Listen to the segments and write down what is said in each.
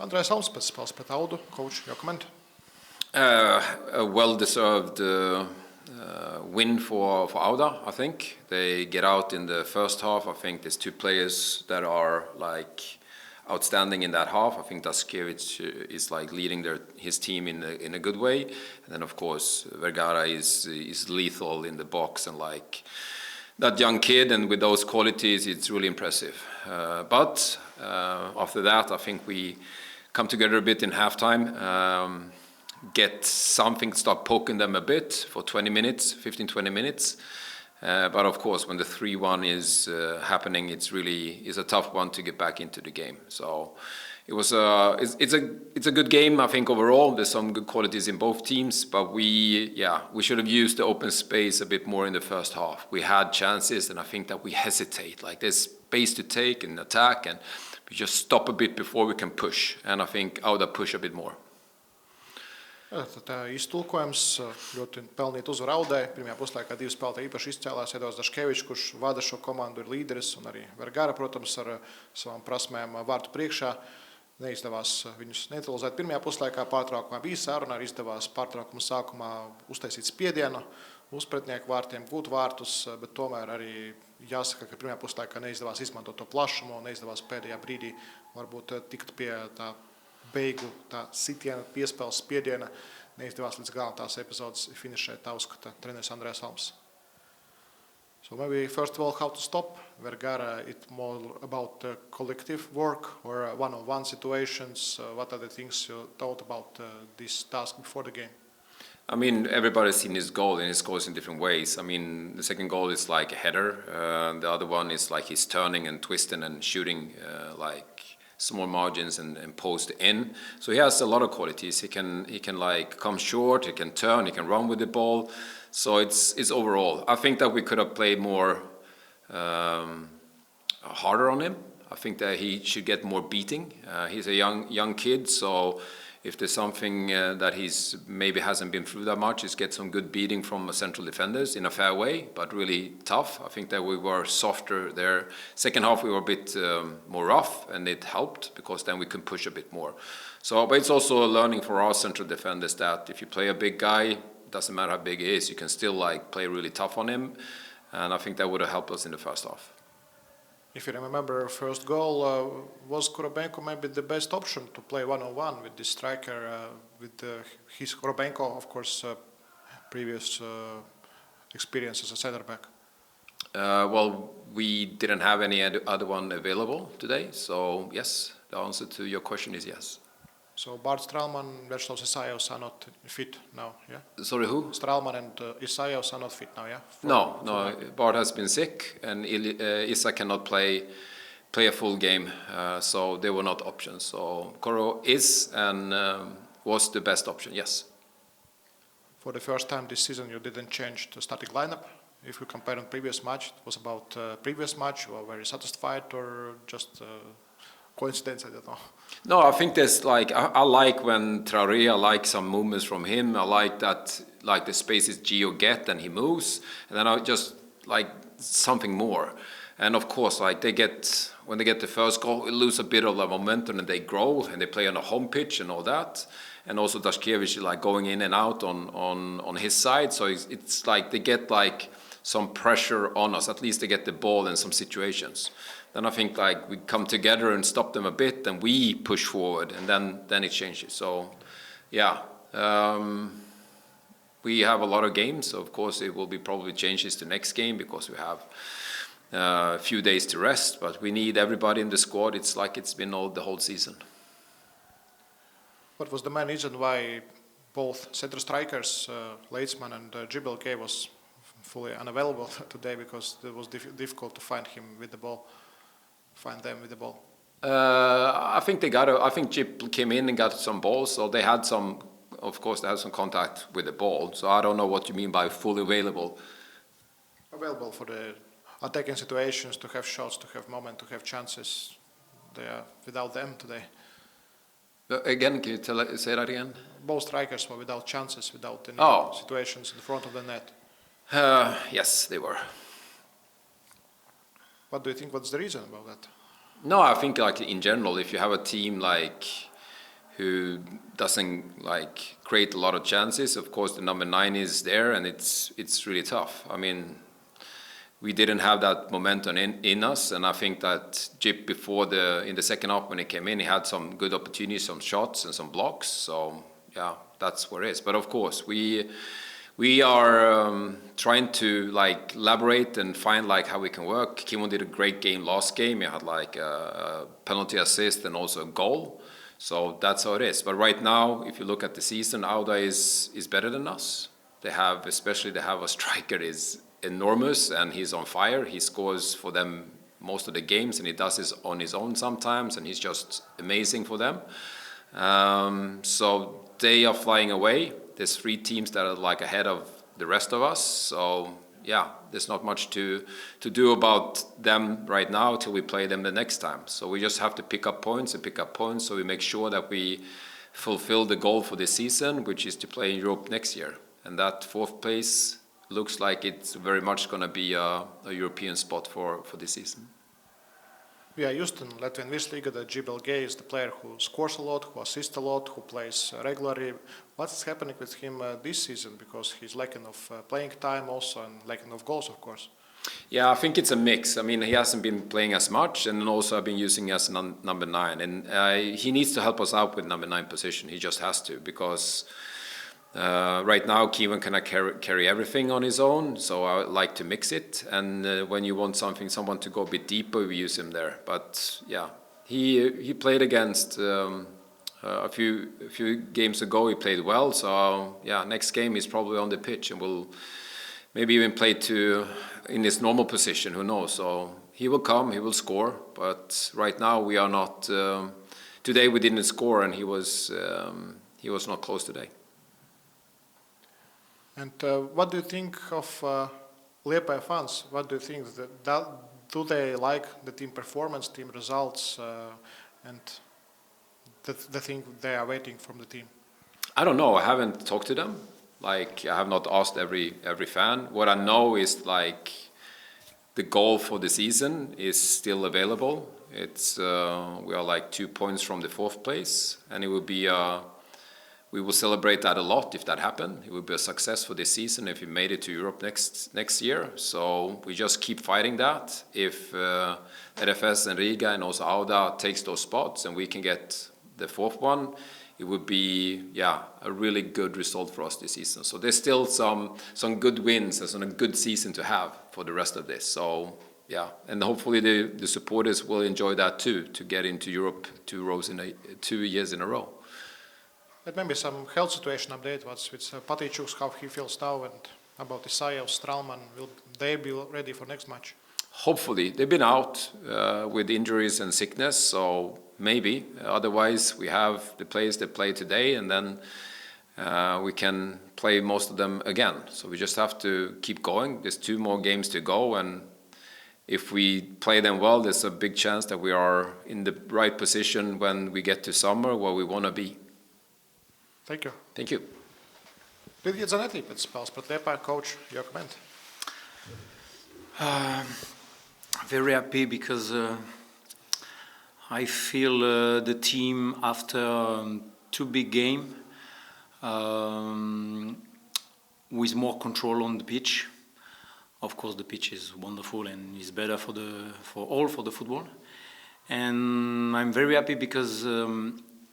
Andreass Alms pēc spēles pret Audu. Coach, your comment? A well-deserved win for Auda, I think. They get out in the first half. I think there's two players that are like outstanding in that half. I think Didjē is like leading his team in a good way. And then of course Vergara is lethal in the box, and like that young kid, and with those qualities it's really impressive. But after that I think we come together a bit in halftime, get something, start poking them a bit for 20 minutes, 15-20 minutes. But of course, when the 3-1 is happening, it's a tough one to get back into the game. So it's a good game, I think, overall. There's some good qualities in both teams, but we should have used the open space a bit more in the first half. We had chances, and I think that we hesitate. Like there's space to take and attack, and we just stop a bit before we can push. And I think Auda push a bit more. Tad iztulkojums ļoti pelnīt uzvaru Audai. Pirmajā puslaikā divi spēlētāji īpaši izcēlās. Didjē, kurš vada šo komandu, ir līderis, un arī Vergara, protams, ar savām prasmēm vārtu priekšā. Neizdevās viņus neutralizēt pirmajā puslaikā, pārtraukumā bija saruna, arī izdevās pārtraukuma sākumā uztaisīt spiedienu uz pretinieku vārtiem, gūt vārtus, bet tomēr arī jāsaka, ka pirmajā puslaikā neizdevās izmantot to plašumu, neizdevās pēdējā brīdī varbūt tikt pie tā beigu, tā sitiena, piespēles spiediena, neizdevās līdz galam tās epizodes finišēt, tā uzskata treneris Andreass Alms. So maybe first of all, how to stop Vergara? It's more about collective work or one-on-one situations. What are the things you thought about this task before the game? I mean, everybody's seen his goal, and he scores in different ways. I mean, the second goal is like a header. The other one is like he's turning and twisting and shooting like small margins and post in. So he has a lot of qualities. He can like come short, he can turn, he can run with the ball. So it's overall. I think that we could have played more harder on him. I think that he should get more beating. He's a young kid, so if there's something that he's maybe hasn't been through that much, is get some good beating from central defenders in a fair way, but really tough. I think that we were softer there. Second half we were a bit more rough, and it helped because then we can push a bit more. So, but it's also a learning for our central defenders that if you play a big guy, doesn't matter how big he is, you can still like play really tough on him, and I think that would have helped us in the first half. If you remember, first goal was Korobenko maybe the best option to play one-on-one with this striker, with his Korobenko, of course, previous experience as a center back. Well, we didn't have any other one available today, so yes, the answer to your question is yes. So Bart Stralman, Vyacheslav Isaias are not fit now, yeah? Sorry, who? Stralman and Isaias are not fit now, yeah? No. Bart has been sick, and Isa cannot play a full game, so they were not options. So Koro is and was the best option, yes. For the first time this season, you didn't change the starting lineup. If you compare on previous match, it was about previous match. You were very satisfied, or just coincidence? I don't know. No, I think there's like I like when Traoré, I like some movements from him. I like that, like the spaces Gio get and he moves, and then I just like something more. And of course, like when they get the first goal, they lose a bit of the momentum and they grow and they play on a home pitch and all that. And also Didjē is like going in and out on his side, so it's like they get like some pressure on us. At least they get the ball in some situations. Then I think like we come together and stop them a bit, and we push forward, and then it changes. So, yeah, we have a lot of games. So of course, it will be probably changes to next game because we have a few days to rest. But we need everybody in the squad. It's like it's been the whole season. What was the main reason why both center strikers, Leitzman and Didjē, was fully unavailable today? Because it was difficult to find them with the ball. I think I think Didjē came in and got some balls, so they had some. Of course, they had some contact with the ball. So I don't know what you mean by fully available. Available for the attacking situations, to have shots, to have moment, to have chances. They are without them today. Again, can you say that again? Both strikers were without chances, without any situations in front of the net. Yes, they were. What do you think? What's the reason about that? No, I think like in general, if you have a team like who doesn't like create a lot of chances. Of course, the number 9 is there, and it's really tough. I mean, we didn't have that momentum in us, and I think that Jip in the second half when he came in, he had some good opportunities, some shots and some blocks. So yeah, that's where it is. But of course, we are trying to like elaborate and find like how we can work. Kimon did a great game last game. He had like a penalty assist and also a goal. So that's how it is. But right now, if you look at the season, Auda is better than us. They have a striker is enormous and he's on fire. He scores for them most of the games and he does this on his own sometimes and he's just amazing for them. So they are flying away. There's 3 teams that are like ahead of the rest of us. So yeah, there's not much to do about them right now till we play them the next time. So we just have to pick up points so we make sure that we fulfill the goal for this season, which is to play in Europe next year. And that 4th place looks like it's very much going to be a European spot for this season. We are used in Latvian Virslīga that Didjē is the player who scores a lot, who assists a lot, who plays regularly. What's happening with him this season? Because he's lacking of playing time also and lacking of goals, of course. Yeah, I think it's a mix. I mean, he hasn't been playing as much, and also I've been using as number 9. And he needs to help us out with number 9 position. He just has to, because right now Kevin cannot carry everything on his own, so I like to mix it. And when you want someone to go a bit deeper, we use him there. But yeah, he played against a few games ago. He played well, so yeah, next game he's probably on the pitch and will maybe even play in his normal position. Who knows? So he will come, he will score. But right now we are not. Today we didn't score, and he was not close today. And what do you think of Liepāja fans? What do you think? Do they like the team performance, team results, and the thing they are waiting from the team? I don't know. I haven't talked to them. Like, I have not asked every fan. What I know is like the goal for the season is still available. It's we are like 2 points from the 4th place, and it will be. We will celebrate that a lot if that happened. It will be a success for this season if we made it to Europe next year. So we just keep fighting that. If RFS and Riga and also Auda takes those spots and we can get the 4th one, it would be a really good result for us this season. So there's still some good wins and a good season to have for the rest of this. So yeah, and hopefully the supporters will enjoy that too, to get into Europe 2 years in a row. But maybe some health situation update. What's with Patičuks, how he feels now, and about Isaev, Stralman, will they be ready for next match? Hopefully. They've been out with injuries and sickness, so maybe. Otherwise, we have the players that play today, and then we can play most of them again. So we just have to keep going. There's 2 more games to go, and if we play them well, there's a big chance that we are in the right position when we get to summer where we want to be. Thank you. Thank you. Didjē Zaneti, Pēcspēles pret Liepāju, coach, your comment? Very happy because I feel the team after 2 big games with more control on the pitch. Of course, the pitch is wonderful and is better for the football. And I'm very happy because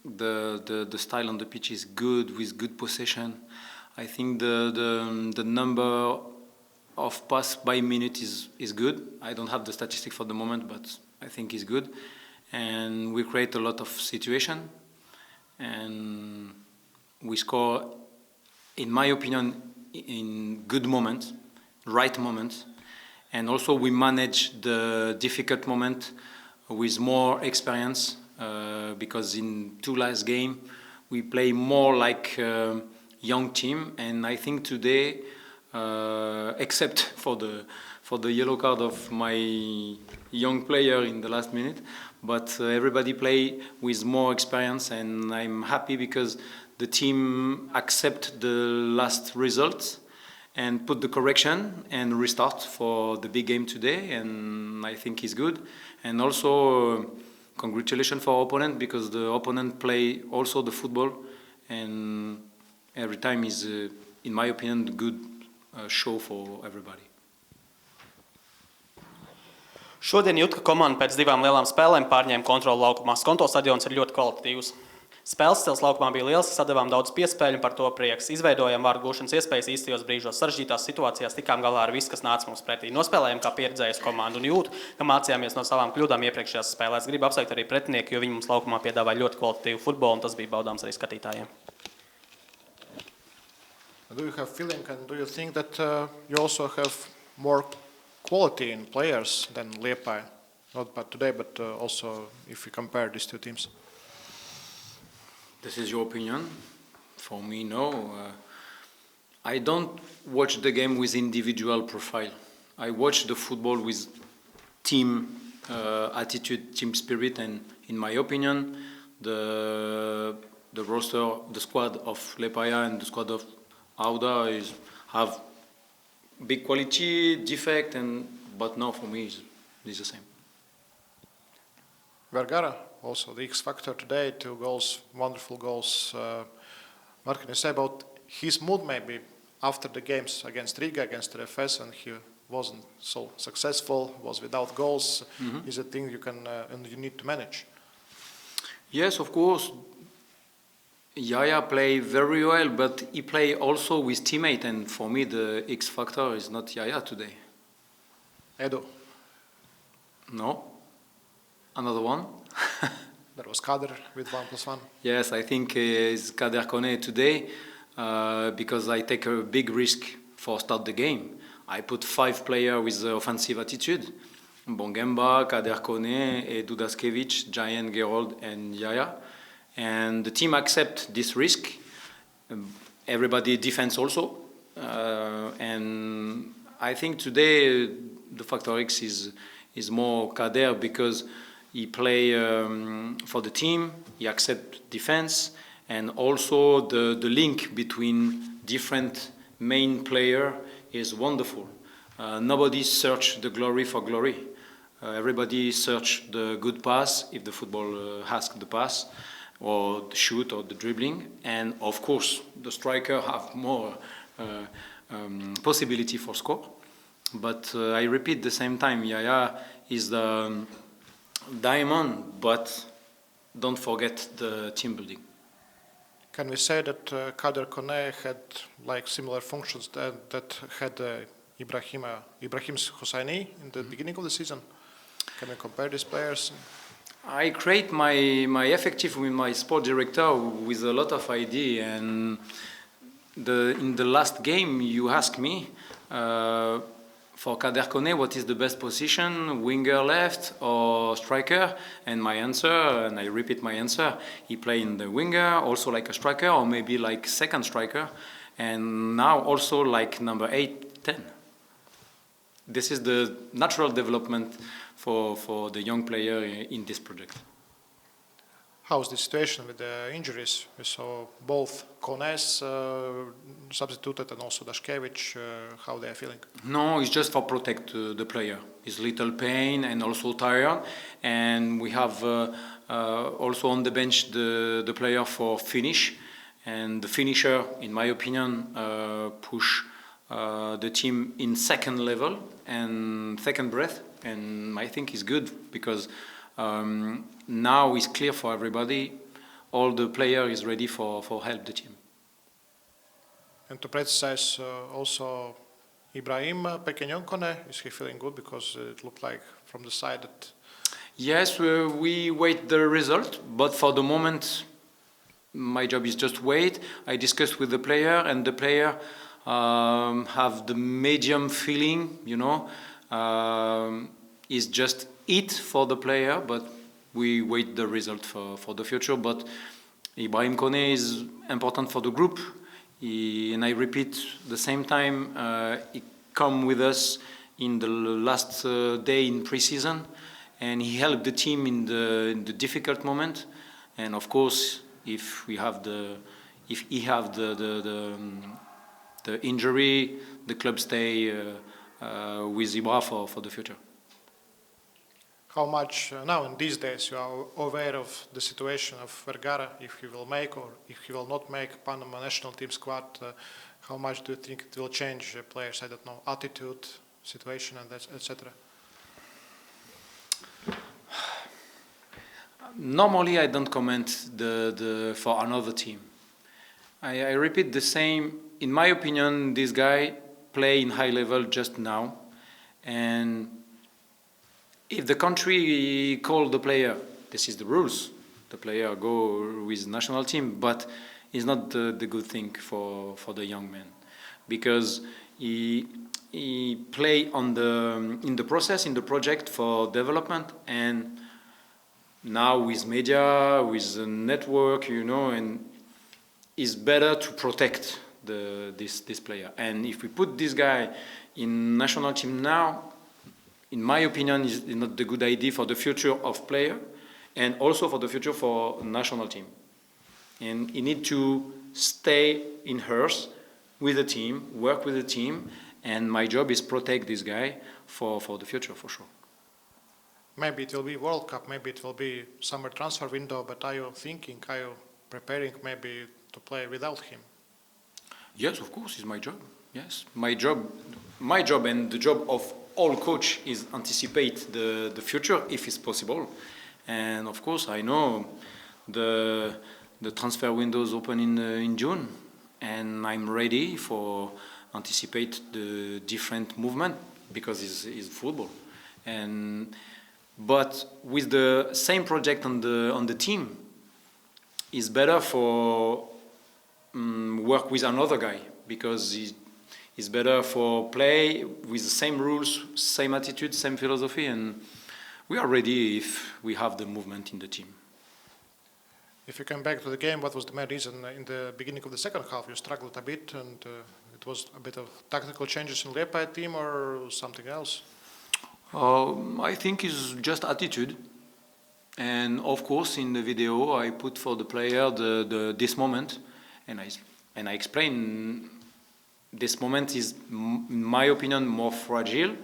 the style on the pitch is good, with good possession. I think the number of pass by minute is good. I don't have the statistic for the moment, but I think it's good. And we create a lot of situation, and we score, in my opinion, in good moments, right moments. And also we manage the difficult moment with more experience. Because in 2 last games we play more like a young team, and I think today, except for the yellow card of my young player in the last minute, but everybody play with more experience, and I'm happy because the team accept the last results and put the correction and restart for the big game today, and I think it's good. And also congratulations for our opponent, because the opponent play also the football, and every time is, in my opinion, a good show for everybody. Šodien jūt, ka komanda pēc 2 lielām spēlēm pārņēma kontroli laukumā. Skonto stadions ir ļoti kvalitatīvs. Spēles stils laukumā bija liels, sadevām daudz piespēļu un par to prieks. Izveidojām vārdu gūšanas iespējas īstajos brīžos, sarežģītās situācijās, tikām galā ar visu, kas nāca mums pretī. Nospēlējām kā pieredzējusi komandu un jūtu, ka mācījāmies no savām kļūdām iepriekšējās spēlēs. Gribu apsveikt arī pretinieki, jo viņi mums laukumā piedāvāja ļoti kvalitatīvu futbolu, un tas bija baudāms arī skatītājiem. Do you have feeling and do you think that you also have more quality in players than Liepāja? Not but today, but also if you compare these two teams. This is your opinion. For me, no. I don't watch the game with individual profile. I watch the football with team attitude, team spirit, and in my opinion, the roster, the squad of Liepāja and the squad of Auda have big quality, defect, but no, for me, it's the same. Vergara, also the X factor today, 2 goals, wonderful goals. What can you say about his mood maybe after the games against Riga, against FS, and he wasn't so successful, was without goals? Mm-hmm. Is a thing you can and you need to manage? Yes, of course. Yaya play very well, but he play also with teammate, and for me the X factor is not Yaya today. Edu. No. Another one. There was Kader with 1+1. Yes, I think it's Kader Kone today because I take a big risk for start the game. I put 5 players with offensive attitude: Bongemba, Kader Kone, Edu Daskevich, Giant, Gerold, and Yaya. And the team accept this risk. Everybody defends also. And I think today the factor X is more Kader because he play for the team, he accept defense, and also the link between different main player is wonderful. Nobody search the glory for glory. Everybody search the good pass if the football asks the pass, or the shoot or the dribbling, and of course the striker have more possibility for score. But I repeat the same time, Yaya is the diamond, but don't forget the team building. Can we say that Kader Kone had like similar functions that had Ibrahim Hosseini in the beginning of the season? Can we compare these players? I create my effective with my sport director with a lot of idea, and in the last game you asked me for Kader Kone what is the best position, winger left or striker, and my answer, and I repeat my answer, he play in the winger, also like a striker or maybe like second striker, and now also like number 8, 10. This is the natural development for the young player in this project. How's the situation with the injuries? We saw both Kones substituted and also Daskevich. How they are feeling? No, it's just for protect the player. It's little pain and also tired, and we have also on the bench the player for finish, and the finisher, in my opinion, push the team in second level and second breath, and I think it's good because now it's clear for everybody, all the player is ready for help the team. And to precise also Ibrahim Pekenyonkone, is he feeling good? Because it looked like from the side that... Yes, we wait the result, but for the moment my job is just wait. I discussed with the player, and the player have the medium feeling, you know, is just it for the player, but we wait the result for the future. But Ibrahim Kone is important for the group, and I repeat the same time, he come with us in the last day in pre-season, and he helped the team in the difficult moment. And of course, if he have the injury, the club stay with Ibra for the future. How much now in these days you are aware of the situation of Vergara, if he will make or if he will not make Panama national team squad? How much do you think it will change players? I don't know, attitude, situation, and etc. Normally, I don't comment for another team. I repeat the same. In my opinion, this guy play in high level just now, and if the country call the player, this is the rules. The player go with national team, but it's not the good thing for the young man, because he play in the process, in the project for development, and now with media, with the network, and it's better to protect this player. And if we put this guy in national team now, in my opinion, is not the good idea for the future of player, and also for the future for national team. And he need to stay in hers with the team, work with the team, and my job is protect this guy for the future, for sure. Maybe it will be World Cup, maybe it will be summer transfer window, but are you preparing maybe to play without him? Yes, of course, it's my job. Yes, my job and the job of all coach is anticipate the future if it's possible. And of course, I know the transfer windows open in June, and I'm ready for anticipate the different movement because it's football. But with the same project on the team, it's better for work with another guy, because it's better for play with the same rules, same attitude, same philosophy, and we are ready if we have the movement in the team. If you come back to the game, what was the main reason in the beginning of the second half? You struggled a bit, and it was a bit of tactical changes in Liepāja team or something else? I think it's just attitude, and of course in the video I put for the player this moment, and I explain this moment is, in my opinion, more fragile,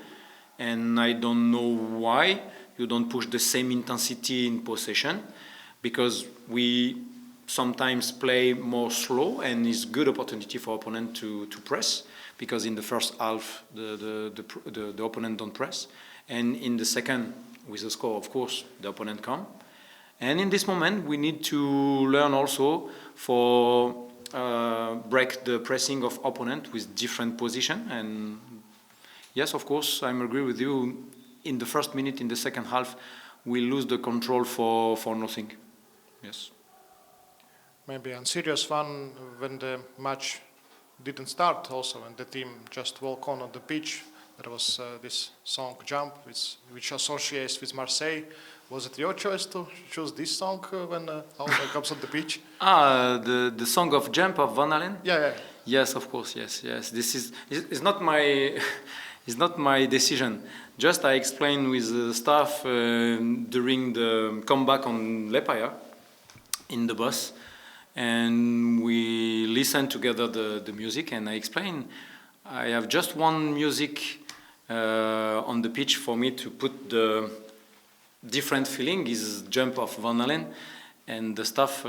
and I don't know why you don't push the same intensity in possession, because we sometimes play more slow, and it's good opportunity for opponent to press, because in the first half the opponent don't press, and in the second with the score, of course, the opponent come, and in this moment we need to learn also for break the pressing of opponent with different position. And yes, of course, I agree with you. In the first minute, in the second half, we lose the control for nothing. Yes. Maybe a serious one when the match didn't start. Also, when the team just walk on the pitch, there was this song "Jump," which associates with Marseille. Was it your choice to choose this song when Auda comes on the pitch? The song of Jump of Van Halen? Yeah. Yes, of course, yes. It's not my decision. Just I explained with the staff during the comeback on Liepāja in the bus, and we listened together the music, and I explained I have just one music on the pitch for me to put the different feeling is Jump of Van Halen, and the staff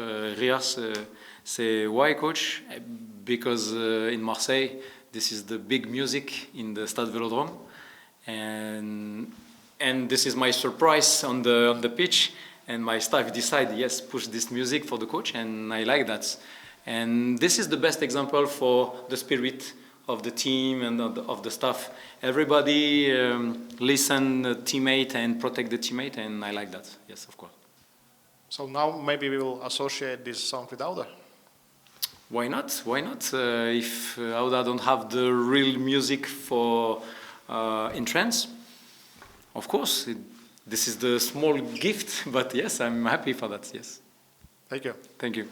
say, why coach? Because in Marseille this is the big music in the Stade Vélodrome, and this is my surprise on the pitch, and my staff decide, yes, push this music for the coach, and I like that. And this is the best example for the spirit of the team and of the staff. Everybody listen the teammate and protect the teammate, and I like that. Yes, of course. So now maybe we will associate this song with Auda. Why not? Why not? If Auda don't have the real music for in trance, of course, this is the small gift. But yes, I'm happy for that. Yes. Thank you. Thank you.